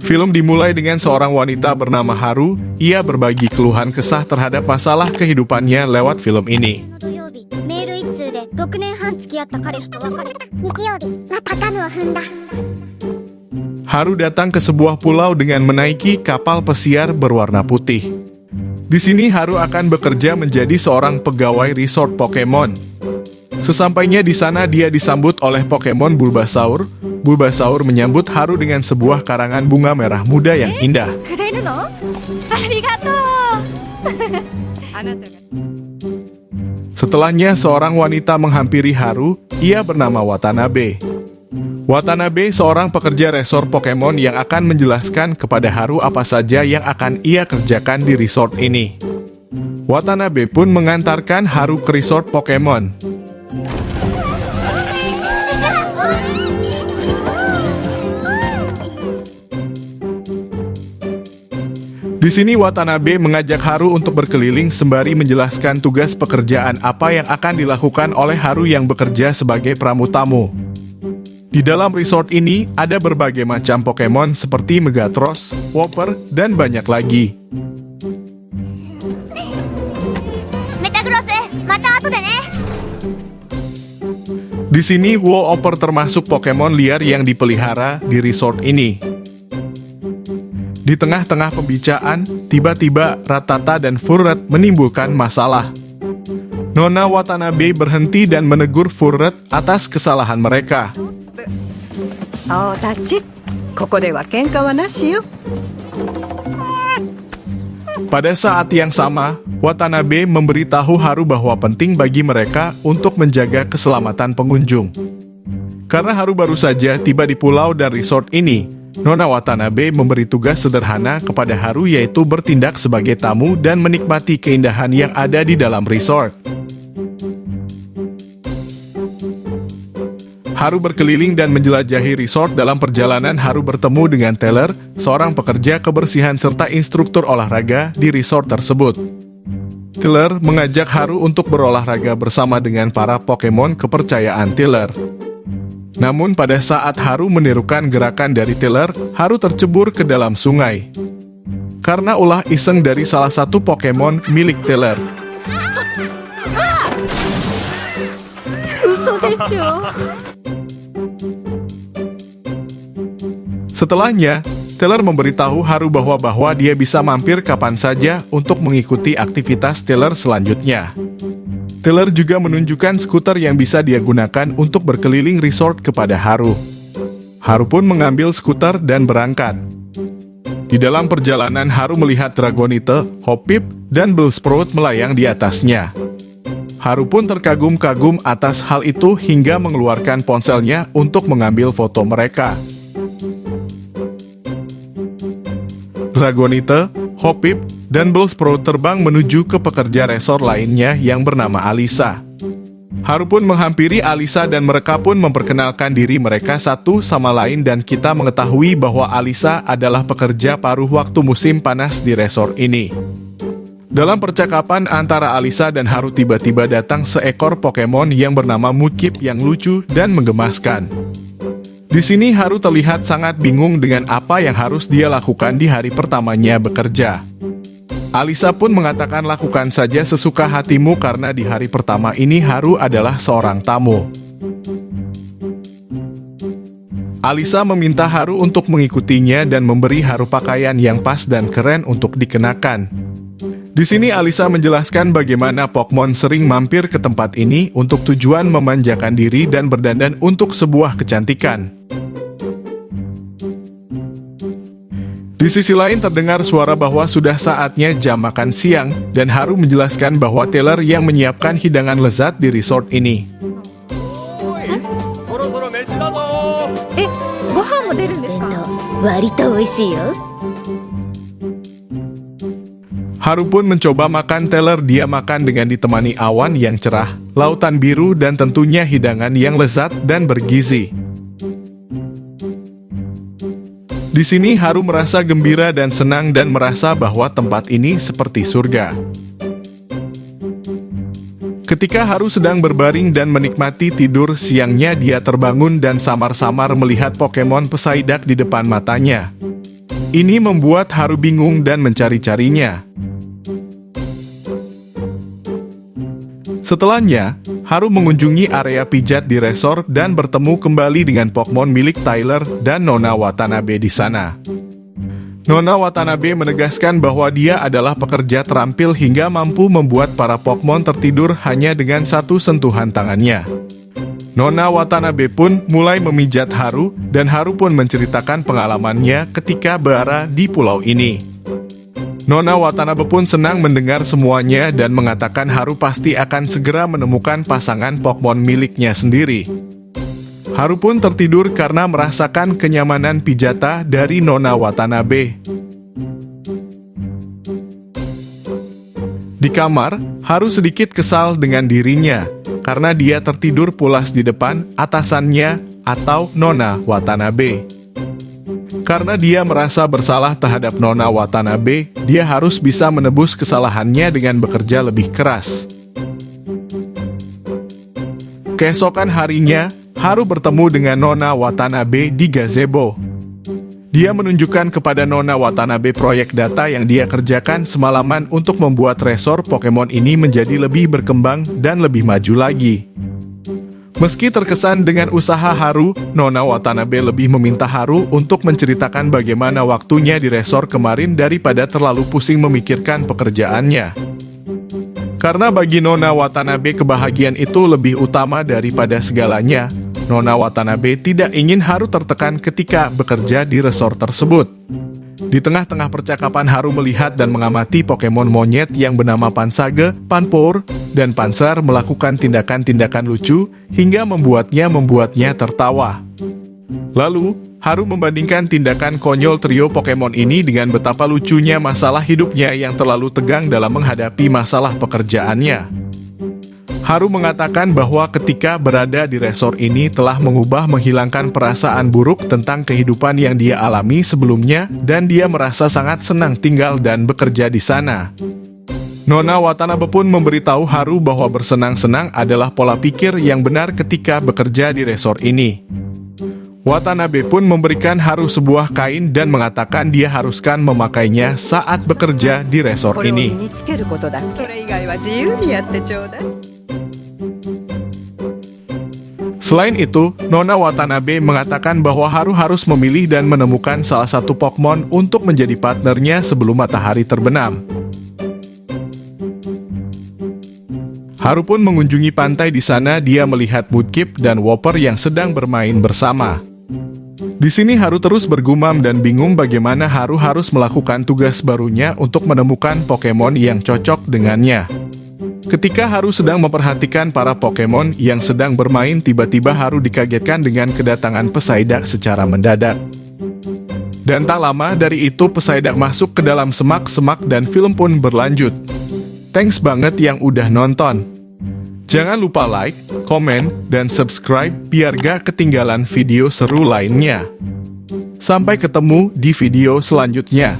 Film dimulai dengan seorang wanita bernama Haru. Ia berbagi keluhan kesah terhadap masalah kehidupannya lewat film ini. 土曜日メール一通で6年半付き合った彼氏と別れた。日曜日またガムを踏んだ。 Haru datang ke sebuah pulau dengan menaiki kapal pesiar berwarna putih. Di sini Haru akan bekerja menjadi seorang pegawai resort Pokemon. Sesampainya di sana dia disambut oleh Pokemon Bulbasaur. Bulbasaur menyambut Haru dengan sebuah karangan bunga merah muda yang indah. くれるの？ありがとう。あなたが。 Setelahnya seorang wanita menghampiri Haru. Ia bernama Watanabe. Watanabe seorang pekerja resort Pokemon yang akan menjelaskan kepada Haru apa saja yang akan ia kerjakan di resort ini. Watanabe pun mengantarkan Haru ke resort Pokemon. Di sini Watanabe mengajak Haru untuk berkeliling sembari menjelaskan tugas pekerjaan apa yang akan dilakukan oleh Haru yang bekerja sebagai pramutamu. Di dalam resort ini ada berbagai macam Pokemon seperti Megatros, Wooper, dan banyak lagi. Metagross, mata後でね。 Di sini Wooper termasuk Pokemon liar yang dipelihara di resort ini. Di tengah-tengah pembicaraan, tiba-tiba Rattata dan Furret menimbulkan masalah. Nona Watanabe berhenti dan menegur Furret atas kesalahan mereka. 青たち、ここでは喧嘩はなしよ。 Pada saat yang sama, Watanabe memberitahu Haru bahwa penting bagi mereka untuk menjaga keselamatan pengunjung. Karena Haru baru saja tiba di pulau dan resort ini, Nona Watanabe memberi tugas sederhana kepada Haru, yaitu bertindak sebagai tamu dan menikmati keindahan yang ada di dalam resort. Haru berkeliling dan menjelajahi resort. Dalam perjalanan, Haru bertemu dengan Taylor, seorang pekerja kebersihan serta instruktur olahraga di resort tersebut. Taylor mengajak Haru untuk berolahraga bersama dengan para Pokemon kepercayaan Taylor. Namun pada saat Haru menirukan gerakan dari Taylor, Haru tercebur ke dalam sungai. Karena ulah iseng dari salah satu Pokemon milik Taylor. 嘘でしょ。 Setelahnya, Taylor memberitahu Haru bahwa dia bisa mampir kapan saja untuk mengikuti aktivitas Taylor selanjutnya. Taylor juga menunjukkan skuter yang bisa dia gunakan untuk berkeliling resort kepada Haru. Haru pun mengambil skuter dan berangkat. Di dalam perjalanan, Haru melihat Dragonite, Hoppip, dan Bellsprout melayang di atasnya. Haru pun terkagum-kagum atas hal itu hingga mengeluarkan ponselnya untuk mengambil foto mereka. Dragonite, Hoppip, dan Bellsprout terbang menuju ke pekerja resort lainnya yang bernama Alisa. Haru pun menghampiri Alisa dan mereka pun memperkenalkan diri mereka satu sama lain, dan kita mengetahui bahwa Alisa adalah pekerja paruh waktu musim panas di resort ini. Dalam percakapan antara Alisa dan Haru, tiba-tiba datang seekor Pokemon yang bernama Mudkip yang lucu dan menggemaskan. Di sini Haru terlihat sangat bingung dengan apa yang harus dia lakukan di hari pertamanya bekerja. Alisa pun mengatakan lakukan saja sesuka hatimu karena di hari pertama ini Haru adalah seorang tamu. Alisa meminta Haru untuk mengikutinya dan memberi Haru pakaian yang pas dan keren untuk dikenakan. Di sini Alisa menjelaskan bagaimana Pokemon sering mampir ke tempat ini untuk tujuan memanjakan diri dan berdandan untuk sebuah kecantikan. Di sisi lain terdengar suara bahwa sudah saatnya jam makan siang, dan Haru menjelaskan bahwa Taylor yang menyiapkan hidangan lezat di resort ini. ご飯も出るんですか？割と美味しいよ。 Haru pun mencoba makan Taylor. Dia makan dengan ditemani awan yang cerah, lautan biru, dan tentunya hidangan yang lezat dan bergizi. Di sini Haru merasa gembira dan senang dan merasa bahwa tempat ini seperti surga. Ketika Haru sedang berbaring dan menikmati tidur siangnya, dia terbangun dan samar-samar melihat Pokemon Psyduck di depan matanya. Ini membuat Haru bingung dan mencari-carinya. Setelahnya, Haru mengunjungi area pijat di resort dan bertemu kembali dengan Pokemon milik Tyler dan Nona Watanabe di sana. Nona Watanabe menegaskan bahwa dia adalah pekerja terampil hingga mampu membuat para Pokemon tertidur hanya dengan satu sentuhan tangannya. Nona Watanabe pun mulai memijat Haru, dan Haru pun menceritakan pengalamannya ketika berada di pulau ini. Nona Watanabe pun senang mendengar semuanya dan mengatakan Haru pasti akan segera menemukan pasangan Pokemon miliknya sendiri. Haru pun tertidur karena merasakan kenyamanan pijata dari Nona Watanabe. Di kamar, Haru sedikit kesal dengan dirinya karena dia tertidur pulas di depan atasannya atau Nona Watanabe. Karena dia merasa bersalah terhadap Nona Watanabe, dia harus bisa menebus kesalahannya dengan bekerja lebih keras. Keesokan harinya, Haru bertemu dengan Nona Watanabe di gazebo. Dia menunjukkan kepada Nona Watanabe proyek data yang dia kerjakan semalaman untuk membuat resor Pokemon ini menjadi lebih berkembang dan lebih maju lagi. Meski terkesan dengan usaha Haru, Nona Watanabe lebih meminta Haru untuk menceritakan bagaimana waktunya di resor kemarin daripada terlalu pusing memikirkan pekerjaannya. Karena bagi Nona Watanabe kebahagiaan itu lebih utama daripada segalanya, Nona Watanabe tidak ingin Haru tertekan ketika bekerja di resor tersebut. Di tengah-tengah percakapan, Haru melihat dan mengamati Pokemon monyet yang bernama Pansage, Panpour, dan Panzer melakukan tindakan-tindakan lucu hingga membuatnya tertawa. Lalu, Haru membandingkan tindakan konyol trio Pokemon ini dengan betapa lucunya masalah hidupnya yang terlalu tegang dalam menghadapi masalah pekerjaannya. Haru mengatakan bahwa ketika berada di resor ini telah menghilangkan perasaan buruk tentang kehidupan yang dia alami sebelumnya dan dia merasa sangat senang tinggal dan bekerja di sana. Nona Watanabe pun memberitahu Haru bahwa bersenang-senang adalah pola pikir yang benar ketika bekerja di resor ini. Watanabe pun memberikan Haru sebuah kain dan mengatakan dia haruskan memakainya saat bekerja di resor これを身 ini. につけることだけ。それ以外は自由にやってちょうだい。 Selain itu, Nona Watanabe mengatakan bahwa Haru harus memilih dan menemukan salah satu Pokemon untuk menjadi partnernya sebelum matahari terbenam. Haru pun mengunjungi pantai di sana. Dia melihat Mudkip dan Wooper yang sedang bermain bersama. Di sini Haru terus bergumam dan bingung bagaimana Haru harus melakukan tugas barunya untuk menemukan Pokemon yang cocok dengannya. Ketika Haru sedang memperhatikan para Pokemon yang sedang bermain, tiba-tiba Haru dikagetkan dengan kedatangan Psyduck secara mendadak. Dan tak lama dari itu Psyduck masuk ke dalam semak-semak dan film pun berlanjut. Thanks banget yang udah nonton. Jangan lupa like, komen, dan subscribe biar gak ketinggalan video seru lainnya. Sampai ketemu di video selanjutnya.